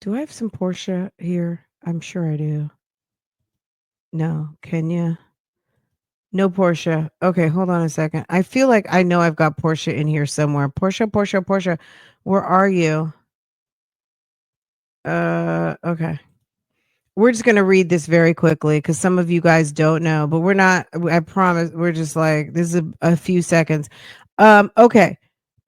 Do I have some Porsha here? I'm sure I do. No, Kenya. No Porsha. Okay, hold on a second. I feel like I know I've got Porsha in here somewhere. Porsha. Where are you? Okay. We're just going to read this very quickly because some of you guys don't know, but we're not, I promise, we're just like, this is a few seconds. Okay.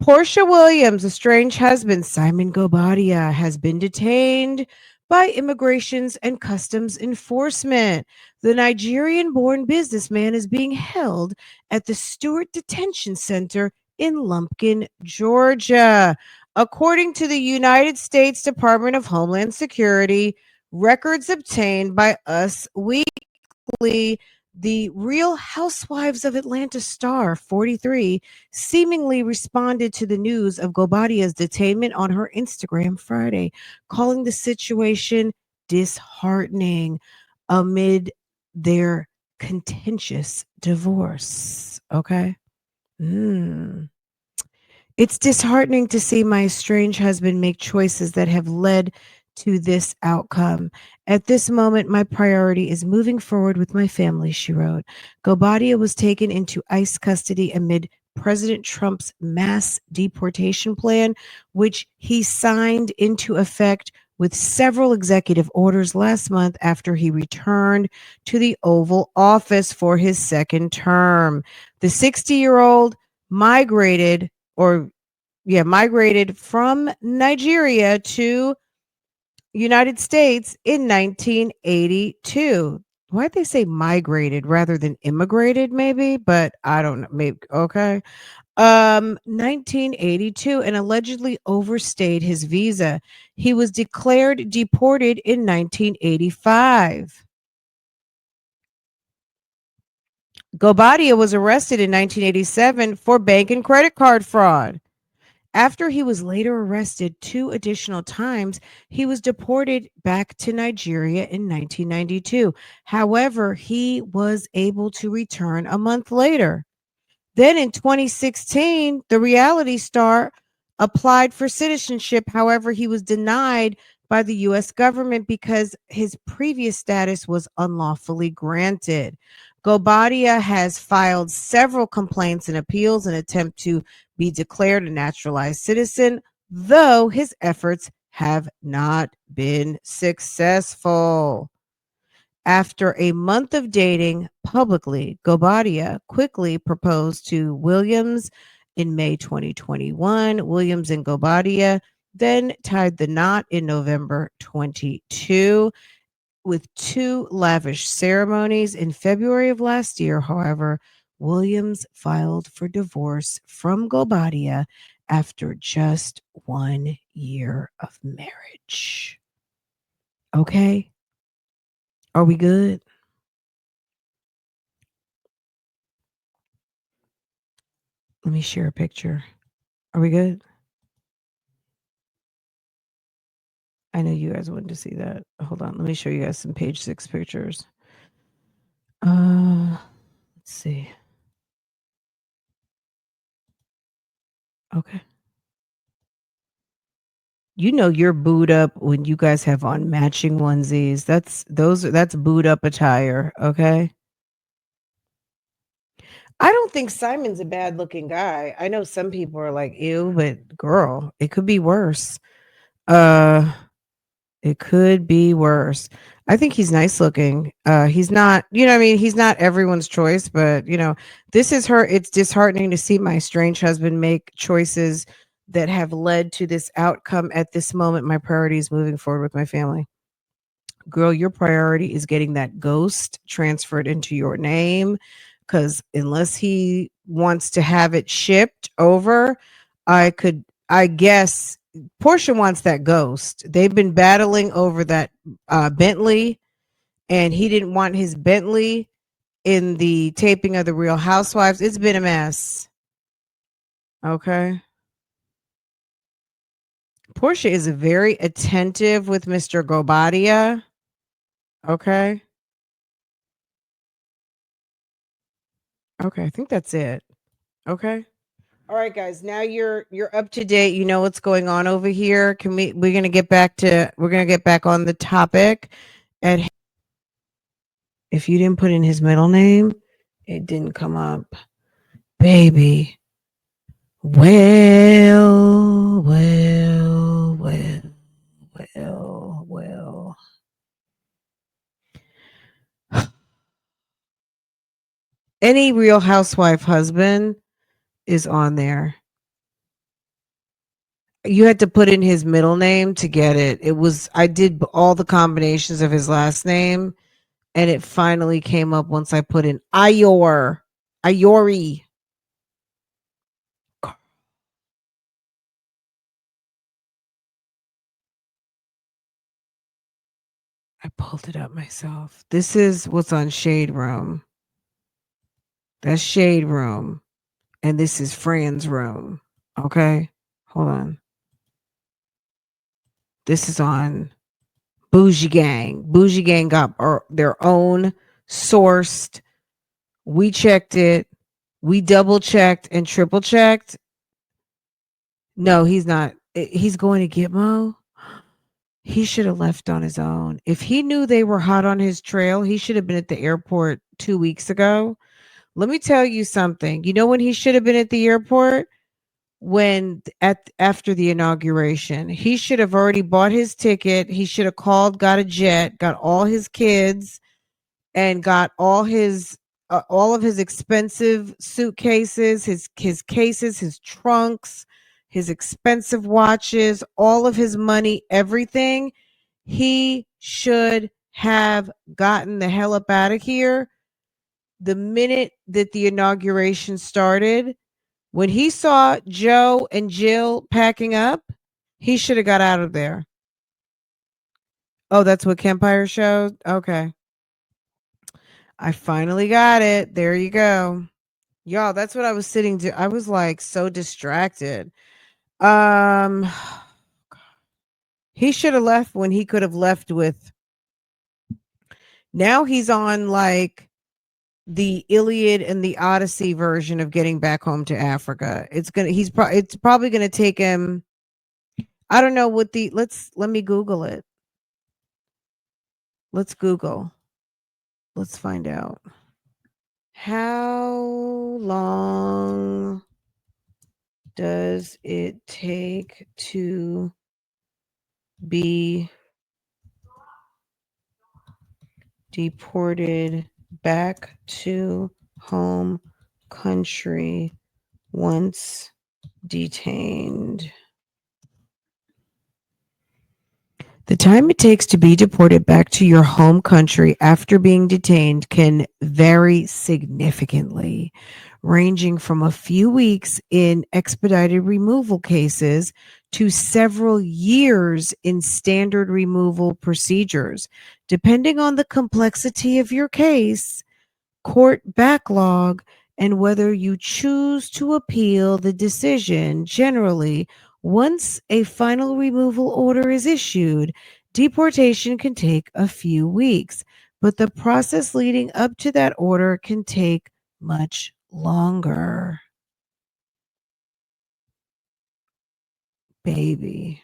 Portia Williams' estranged husband, Simon Guobadia, has been detained by Immigrations and Customs Enforcement. The Nigerian born businessman is being held at the Stewart Detention Center in Lumpkin, Georgia. According to the United States Department of Homeland Security, records obtained by Us Weekly, the Real Housewives of Atlanta star 43 seemingly responded to the news of Gobadia's detainment on her Instagram Friday, calling the situation disheartening amid their contentious divorce. Okay. Mm. It's disheartening to see my estranged husband make choices that have led to this outcome. At this moment, my priority is moving forward with my family, she wrote. Gobadia was taken into ICE custody amid President Trump's mass deportation plan, which he signed into effect with several executive orders last month after he returned to the Oval Office for his second term. The 60-year-old migrated or migrated from Nigeria to United States in 1982. Why'd they say migrated rather than immigrated? Maybe, but I don't know. Maybe okay. 1982 and allegedly overstayed his visa. He was declared deported in 1985. Gobadia was arrested in 1987 for bank and credit card fraud. After he was later arrested two additional times, he was deported back to Nigeria in 1992. However, he was able to return a month later. Then in 2016, the reality star applied for citizenship. However, he was denied by the U.S. government because his previous status was unlawfully granted. Gobadia has filed several complaints and appeals in an attempt to be declared a naturalized citizen, though his efforts have not been successful. After a month of dating publicly, Gobadia quickly proposed to Williams in May 2021. Williams and Gobadia then tied the knot in November 22 with two lavish ceremonies. In February of last year, however, Williams filed for divorce from Gobadia after just 1 year of marriage. Okay, are we good? Let me share a picture. Are we good? I know you guys wanted to see that. Hold on. Let me show you guys some page 6 pictures. Let's see. Okay. You know you're booed up when you guys have on matching onesies. That's booed up attire, okay? I don't think Simon's a bad looking guy. I know some people are like, ew, but girl, it could be worse. Uh It could be worse. I think he's nice looking. He's not, you know what I mean? He's not everyone's choice, but this is her. It's disheartening to see my strange husband make choices that have led to this outcome at this moment. My priority is moving forward with my family. Girl, your priority is getting that ghost transferred into your name because unless he wants to have it shipped over, I guess Portia wants that ghost. They've been battling over that Bentley, and he didn't want his Bentley in the taping of the Real Housewives. It's been a mess. Okay. Portia is very attentive with Mr. Gobadia. Okay. Okay. I think that's it. Okay. All right, guys. Now you're up to date. You know what's going on over here. Can we're gonna get back on the topic. And if you didn't put in his middle name, it didn't come up, baby. Well. Any Real Housewife husband is on there. You had to put in his middle name to get it. I did all the combinations of his last name, and it finally came up once I put in Iori. I pulled it up myself. This is what's on Shade Room. That's Shade Room. And this is Fran's room. Okay. Hold on. This is on Bougie Gang. Bougie Gang got their own sourced. We checked it. We double checked and triple checked. No, he's not. He's going to Gitmo. He should have left on his own. If he knew they were hot on his trail, he should have been at the airport 2 weeks ago. Let me tell you something. You know when he should have been at the airport? When at after the inauguration. He should have already bought his ticket. He should have called, got a jet, got all his kids, and got all of his expensive suitcases, his cases, his trunks, his expensive watches, all of his money, everything. He should have gotten the hell up out of here the minute that the inauguration started. When he saw Joe and Jill packing up, he should have got out of there. Oh, that's what Kempire showed? Okay. I finally got it. There you go. Y'all, that's what I was sitting to. I was like so distracted. Um he should have left when he could have left with. Now he's on like the Iliad and the Odyssey version of getting back home to Africa. It's probably going to take him. I don't know what the let me Google it. Let's Google. Let's find out. How long does it take to be deported back to home country once detained? The time it takes to be deported back to your home country after being detained can vary significantly, ranging from a few weeks in expedited removal cases to several years in standard removal procedures. Depending on the complexity of your case, court backlog, and whether you choose to appeal the decision. Generally, once a final removal order is issued, deportation can take a few weeks, but the process leading up to that order can take much longer. Baby.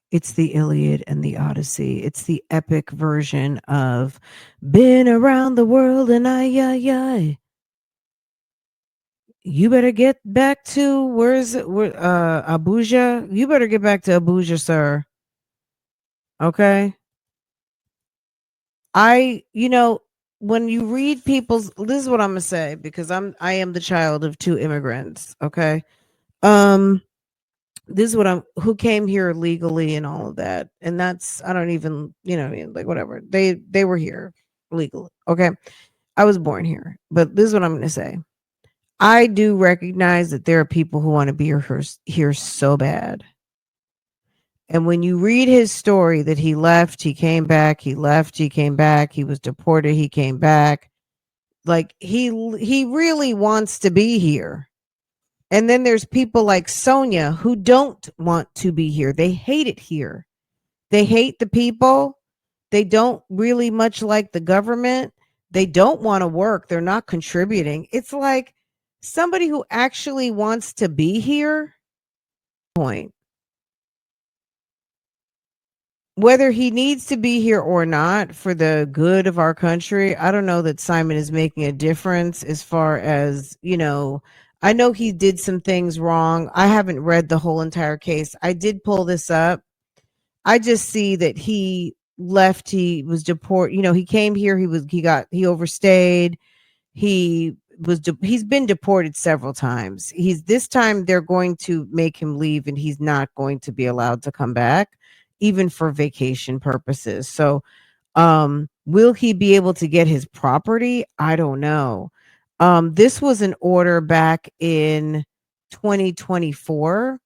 It's the Iliad and the Odyssey. It's the epic version of Been Around the World and I. You better get back to Abuja. You better get back to Abuja, sir. Okay. When you read this is what I'm gonna say because I am the child of two immigrants. Okay. Um, this is what who came here legally and all of that. And that's I don't even, like whatever. They were here legally. Okay. I was born here. But this is what I'm gonna say. I do recognize that there are people who want to be here so bad. And when you read his story that he left, he came back, he left, he came back, he was deported, he came back. Like he really wants to be here. And then there's people like Sonia who don't want to be here. They hate it here. They hate the people. They don't really much like the government. They don't want to work. They're not contributing. It's like somebody who actually wants to be here. Point. Whether he needs to be here or not for the good of our country, I don't know that Simon is making a difference as far as, I know he did some things wrong. I haven't read the whole entire case. I did pull this up. I just see that he left, he was deported, he came here, he overstayed. He's been deported several times. This time they're going to make him leave and he's not going to be allowed to come back even for vacation purposes. So, will he be able to get his property? I don't know. This was an order back in 2024.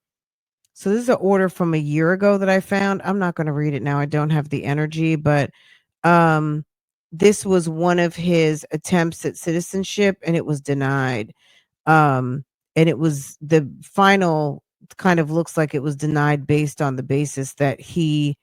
So this is an order from a year ago that I found. I'm not going to read it now. I don't have the energy, but this was one of his attempts at citizenship and it was denied. And it was the final kind of looks like it was denied based on the basis that he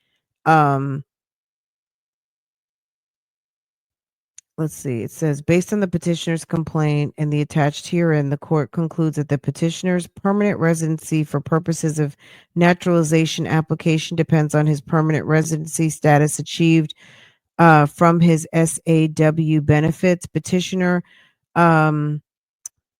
let's see. It says, based on the petitioner's complaint and the attached herein, the court concludes that the petitioner's permanent residency for purposes of naturalization application depends on his permanent residency status achieved from his SAW benefits. Petitioner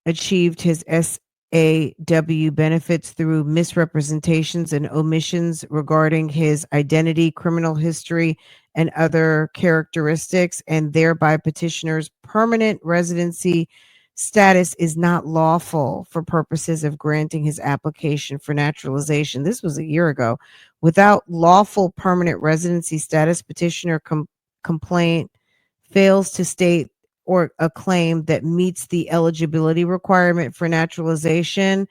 achieved his SAW benefits through misrepresentations and omissions regarding his identity, criminal history, and other characteristics, and thereby petitioner's permanent residency status is not lawful for purposes of granting his application for naturalization. This was a year ago. Without lawful permanent residency status, petitioner complaint fails to state or a claim that meets the eligibility requirement for naturalization.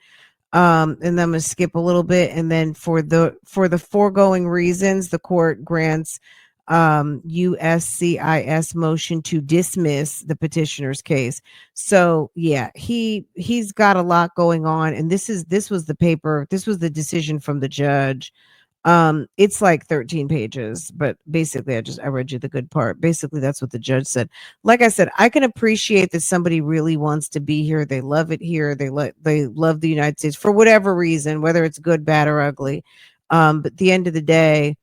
And I'm going to skip a little bit. And then for the foregoing reasons, the court grants USCIS motion to dismiss the petitioner's case. So yeah, he's got a lot going on. And this was the decision from the judge. It's like 13 pages, but basically I read you the good part. Basically, that's what the judge said. Like I said, I can appreciate that somebody really wants to be here. They love it here. They love the United States for whatever reason, whether it's good, bad, or ugly. But at the end of the day,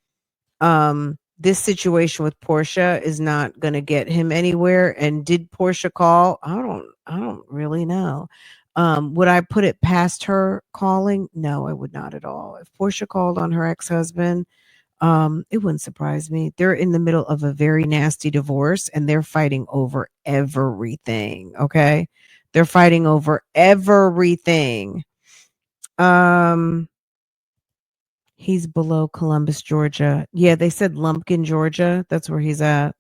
this situation with Porsha is not going to get him anywhere. And did Porsha call? I don't really know. Would I put it past her calling? No, I would not at all. If Porsha called on her ex-husband, it wouldn't surprise me. They're in the middle of a very nasty divorce and they're fighting over everything. Okay. They're fighting over everything. He's below Columbus, Georgia. Yeah, they said Lumpkin, Georgia. That's where he's at.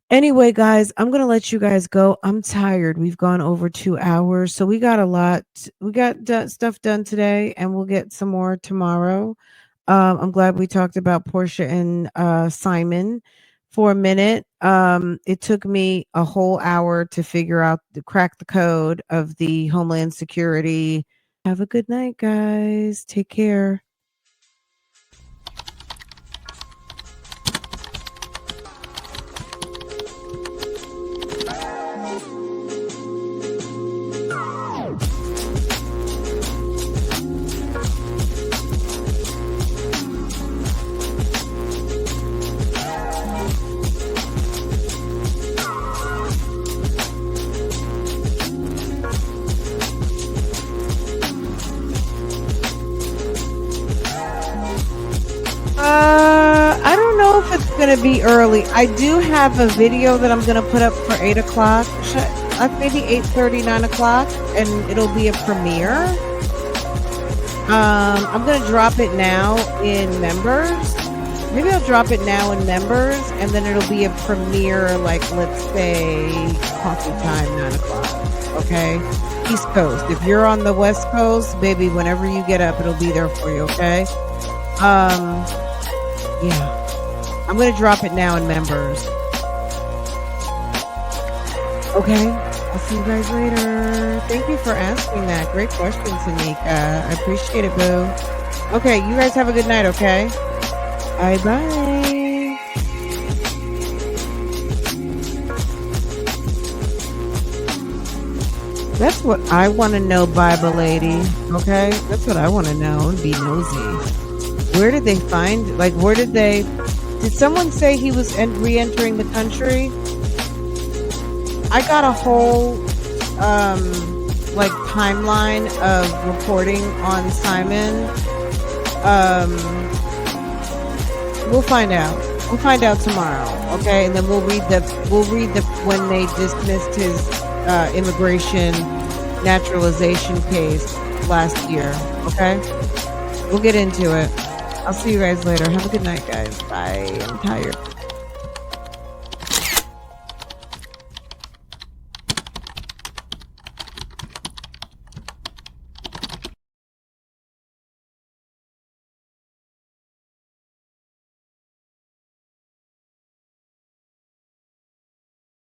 Anyway, guys, I'm going to let you guys go. I'm tired. We've gone over 2 hours. So we got a lot. We got stuff done today and we'll get some more tomorrow. I'm glad we talked about Porsha and Simon for a minute. It took me a whole hour to crack the code of the Homeland Security. Have a good night, guys. Take care. I don't know if it's going to be early. I do have a video that I'm going to put up for 8 o'clock. Maybe 8:30, 9 o'clock, and it'll be a premiere. I'm going to drop it now in members. Maybe I'll drop it now in members, and then it'll be a premiere, like, let's say, coffee time, 9 o'clock. Okay? East Coast. If you're on the West Coast, baby, whenever you get up, it'll be there for you, okay? Yeah. I'm going to drop it now in members. Okay? I'll see you guys later. Thank you for asking that. Great question, Tanika. I appreciate it, boo. Okay, you guys have a good night, okay? Bye-bye. That's what I want to know, Bible lady. Okay? That's what I want to know and be nosy. Where did they find, like, did someone say he was re-entering the country? I got a whole, like, timeline of reporting on Simon. We'll find out. We'll find out tomorrow, okay? And then we'll read the when they dismissed his immigration naturalization case last year, okay? We'll get into it. I'll see you guys later. Have a good night, guys. Bye. I'm tired.